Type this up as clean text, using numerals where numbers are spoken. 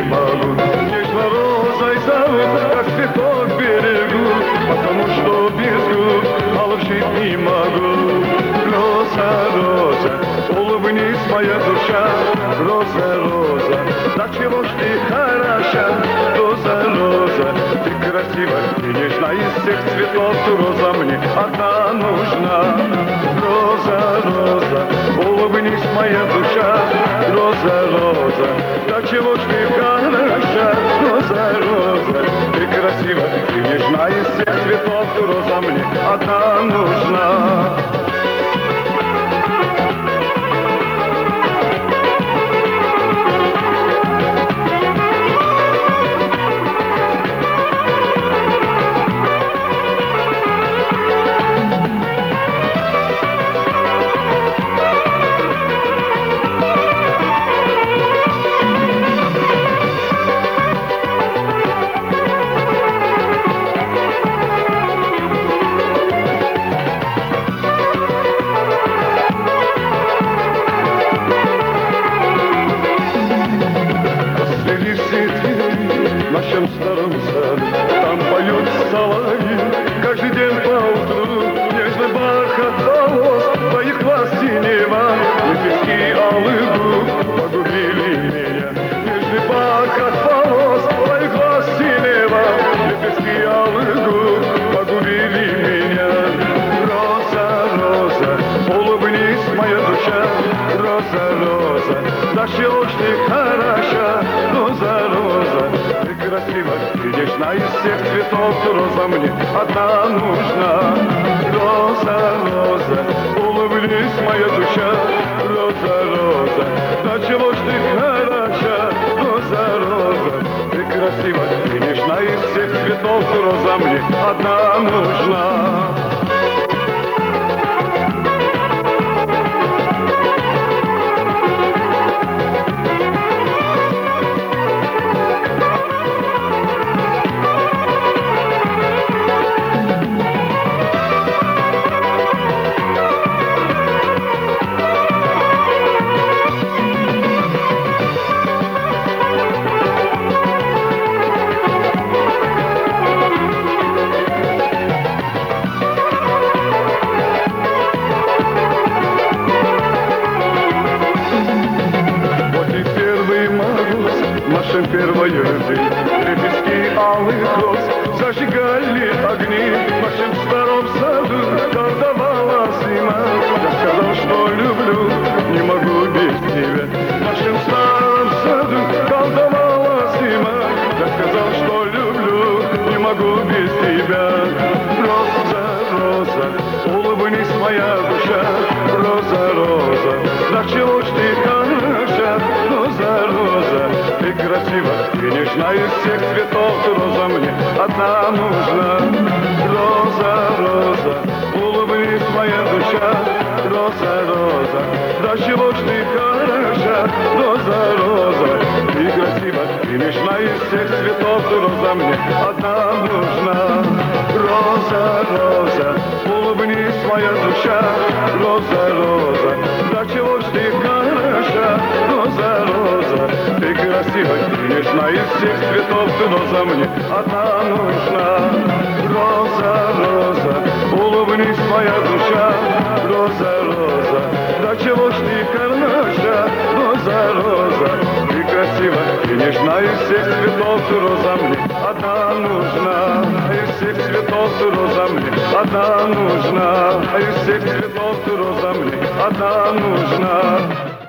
могу. Нежно розой зовут, как цветок берегу, потому что без губ молчать не могу. Роза, роза, улыбнись, моя душа. Роза, роза, да чего ж ты хороша? Роза, роза, ты красива и нежна, из всех цветов роза мне одна нужна. Роза, роза, улыбнись, моя душа. Роза, роза, да чего ж ты хороша? Роза, роза, ты красива и нежна, из всех цветов роза мне одна нужна. В нашем старом саду там поют соловьи. Каждый день поутру нежный бархат волос, твоих глаз синева, лепестки алых губ погубили меня. Нежный бархат волос, твоих глаз синева, лепестки алых губ погубили меня. Роза, роза, улыбнись, моя душа. Роза, роза, да чего ж ты хороша? Роза, роза, ты красива и нежна, из всех цветов роза мне одна нужна. Роза, роза, улыбнись, моя душа. Роза, роза, да чего ж ты хороша? Роза, роза, ты красива и нежна, из всех цветов роза мне одна нужна. Нашем первой любви лепестки алых роз зажигали огни. В нашем старом саду колдовала зима. Я сказал, что люблю, не могу без тебя. В нашем старом саду колдовала зима. Я сказал, что люблю, не могу без тебя. Роза, роза, улыбнись, моя душа. Роза, роза, да чего ж ты хороша? Роза, роза, ты красива и нежна, из всех цветов роза мне одна нужна. Роза, роза, улыбнись, моя душа. Роза, роза, да чего ж ты хороша? Роза, роза, ты красива и нежна, из всех цветов роза мне одна нужна. Роза, роза, улыбнись, моя душа. Роза, роза, да чего ж ты хороша? Роза, роза, ты красива и нежна, из всех цветов роза мне одна нужна. Роза, роза, улыбнись, моя душа. Роза, роза, да чего ж ты хороша? Роза, роза, ты красива и нежна, из всех цветов роза мне одна нужна. Из всех цветов роза мне одна нужна. Из всех цветов роза мне одна нужна.